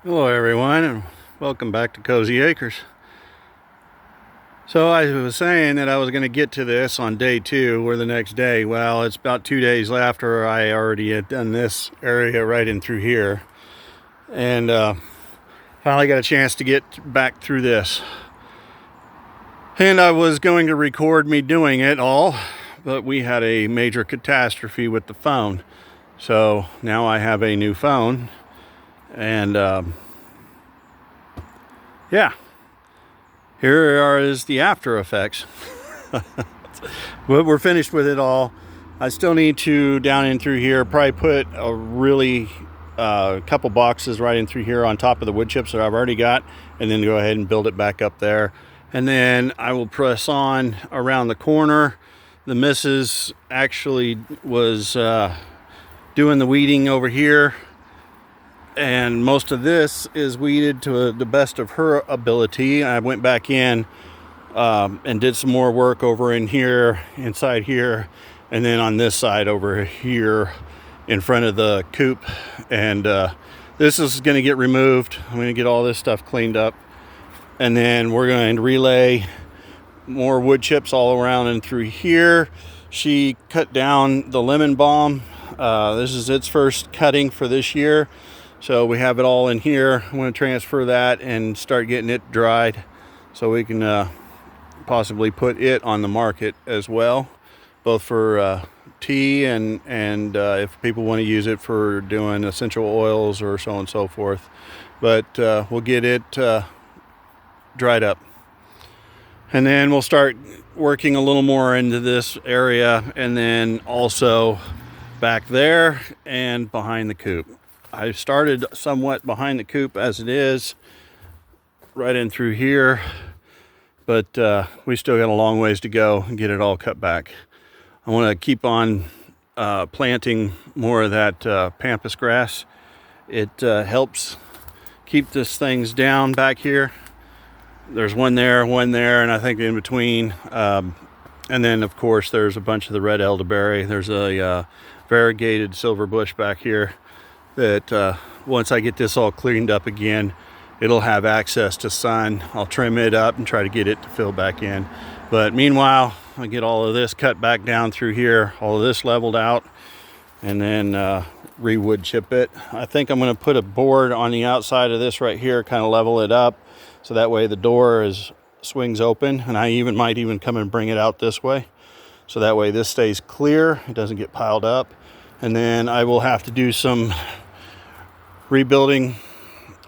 Hello everyone, and welcome back to Cozy Acres. So I was saying that I was going to get to this on day 2 or the next day. Well, it's about 2 days after I already had done this area right in through here, and finally got a chance to get back through this. And I was going to record me doing it all, but we had a major catastrophe with the phone. So now I have a new phone, and yeah, here is the after effects. But we're finished with it all. I still need to, down in through here, probably put a really couple boxes right in through here on top of the wood chips that I've already got, and then go ahead and build it back up there. And then I will press on around the corner. The missus actually was doing the weeding over here, and most of this is weeded to the best of her ability. I went back in and did some more work over in here, inside here, and then on this side over here in front of the coop. And this is going to get removed. I'm going to get all this stuff cleaned up, and then we're going to relay more wood chips all around and through here. She cut down the lemon balm. This is its first cutting for this year, so we have it all in here. I'm going to transfer that and start getting it dried so we can possibly put it on the market as well, both for tea and if people want to use it for doing essential oils or so on and so forth. But we'll get it dried up, and then we'll start working a little more into this area, and then also back there and behind the coop. I started somewhat behind the coop as it is, right in through here, but we still got a long ways to go and get it all cut back. I want to keep on planting more of that pampas grass. It helps keep this things down back here. There's one there, and I think in between. And then, of course, there's a bunch of the red elderberry. There's a variegated silver bush back here that once I get this all cleaned up again, it'll have access to sun. I'll trim it up and try to get it to fill back in. But meanwhile, I get all of this cut back down through here, all of this leveled out, and then re-wood chip it. I think I'm going to put a board on the outside of this right here, kind of level it up, so that way the door swings open, and I might even come and bring it out this way, so that way this stays clear, it doesn't get piled up. And then I will have to do some rebuilding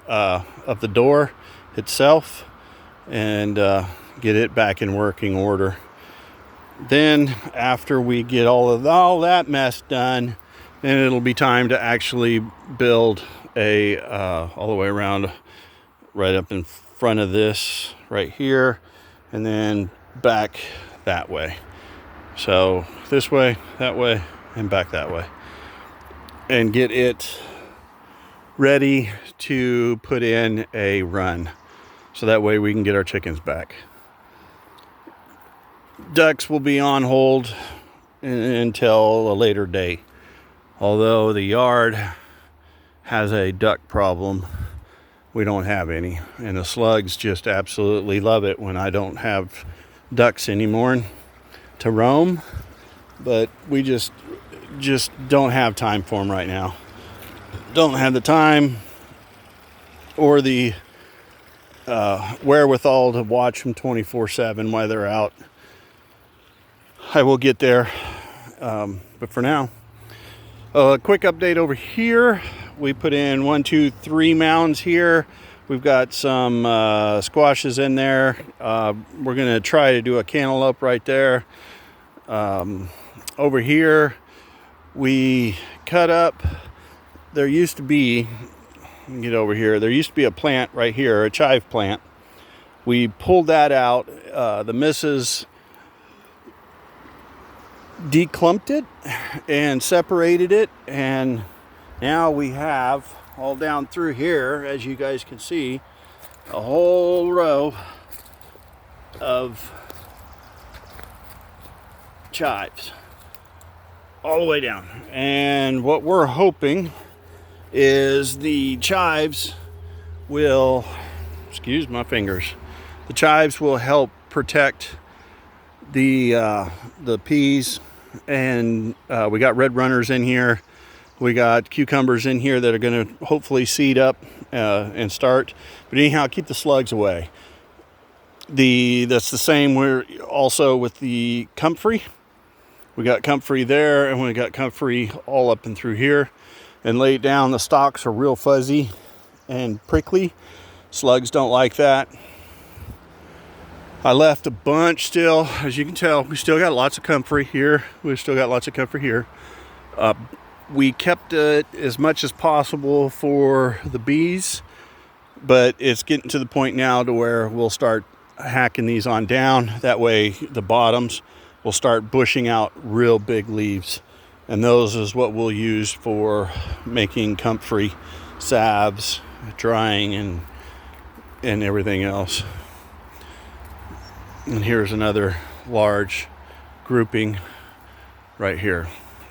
of the door itself and get it back in working order. Then after we get all that mess done, then it'll be time to actually build a all the way around, right up in front of this right here, and then back that way. So this way, that way, and back that way, and get it ready to put in a run, so that way we can get our chickens back. Ducks will be on hold until a later date, although the yard has a duck problem. We don't have any, and the slugs just absolutely love it when I don't have ducks anymore to roam. But we just don't have time for them right now. Don't have the time or the wherewithal to watch them 24/7 while they're out. I will get there, but for now, a quick update over here. We put in 1, 2, 3 mounds here. We've got some squashes in there. We're going to try to do a cantaloupe right there. Over here, we cut up. There used to be, get over here, there used to be a plant right here, a chive plant. We pulled that out. The missus declumped it and separated it, and now we have all down through here, as you guys can see, a whole row of chives all the way down. And what we're hoping is the chives will, excuse my fingers, the chives will help protect the peas. And we got red runners in here. We got cucumbers in here that are going to hopefully seed up and start. But anyhow, keep the slugs away. That's the same also with the comfrey. We got comfrey there, and we got comfrey all up and through here. And laid down, the stalks are real fuzzy and prickly. Slugs don't like that. I left a bunch still. As you can tell, we still got lots of comfrey here. We kept it as much as possible for the bees, but it's getting to the point now to where we'll start hacking these on down. That way the bottoms will start bushing out real big leaves. And those is what we'll use for making comfrey salves, drying, and everything else. And here's another large grouping right here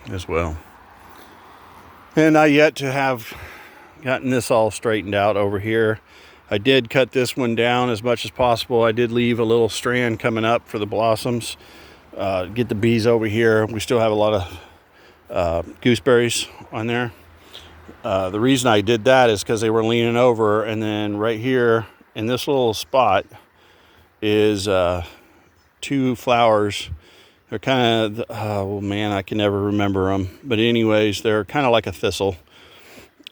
as well. And I yet to have gotten this all straightened out over here. I did cut this one down as much as possible. I did leave a little strand coming up for the blossoms. Get the bees over here. We still have a lot of gooseberries on there. The reason I did that is because they were leaning over, and then right here in this little spot is 2 flowers. They're kind of, oh man, I can never remember them. But anyways, they're kind of like a thistle.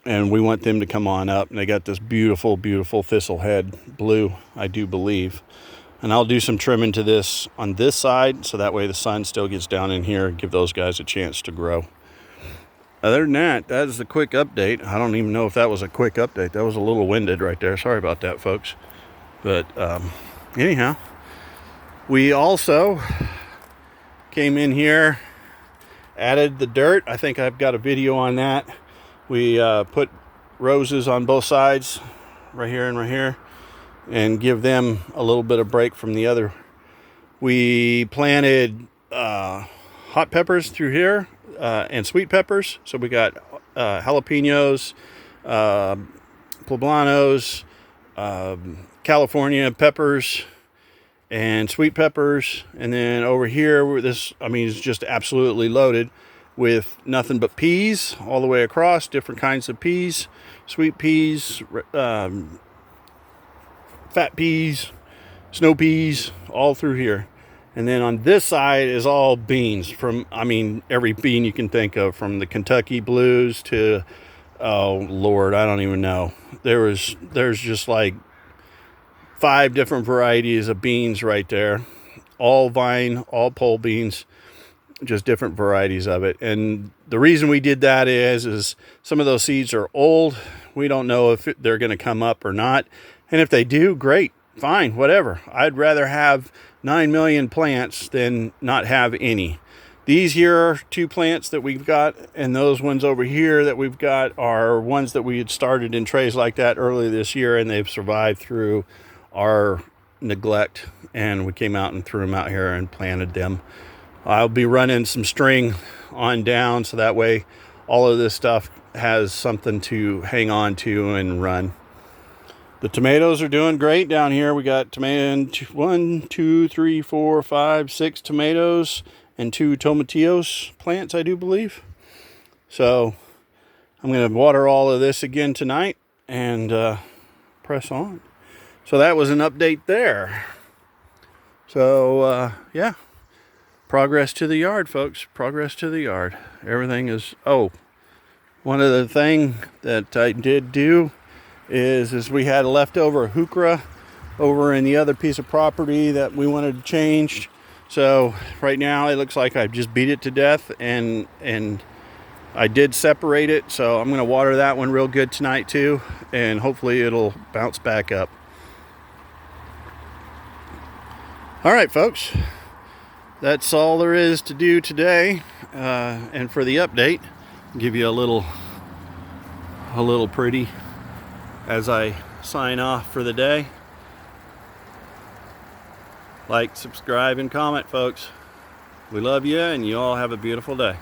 And we want them to come on up. And they got this beautiful, beautiful thistle head blue, I do believe. And I'll do some trimming to this on this side, so that way the sun still gets down in here and give those guys a chance to grow. Other than that, that is the quick update. I don't even know if that was a quick update. That was a little winded right there. Sorry about that, folks. But anyhow, we also came in here, added the dirt. I think I've got a video on that. We put roses on both sides, right here and right here, and give them a little bit of break from the other. We planted hot peppers through here and sweet peppers. So we got jalapenos, poblanos, California peppers, and sweet peppers. And then over here, this, I mean, it's just absolutely loaded with nothing but peas all the way across, different kinds of peas, sweet peas, fat peas, snow peas, all through here. And then on this side is all beans from, I mean, every bean you can think of, from the Kentucky Blues to, oh Lord, I don't even know. There's just like 5 different varieties of beans right there. All vine, all pole beans, just different varieties of it. And the reason we did that is some of those seeds are old. We don't know if they're going to come up or not. And if they do, great, fine, whatever. I'd rather have 9 million plants than not have any. These here are 2 plants that we've got, and those ones over here that we've got are ones that we had started in trays like that earlier this year, and they've survived through our neglect, and we came out and threw them out here and planted them. I'll be running some string on down, so that way all of this stuff has something to hang on to and run. The tomatoes are doing great down here. We got 1, 2, 3, 4, 5, 6 tomatoes and 2 tomatillos plants, I do believe. So I'm going to water all of this again tonight and press on. So that was an update there. So yeah, progress to the yard, folks. Progress to the yard. Everything is, oh, one other thing that I did do is we had a leftover heuchera over in the other piece of property that we wanted to change. So right now it looks like I just beat it to death, and I did separate it. So I'm going to water that one real good tonight too, and hopefully it'll bounce back up. All right, folks, that's all there is to do today. And for the update, I'll give you a little pretty as I sign off for the day. Like, subscribe, and comment, folks. We love you, and you all have a beautiful day.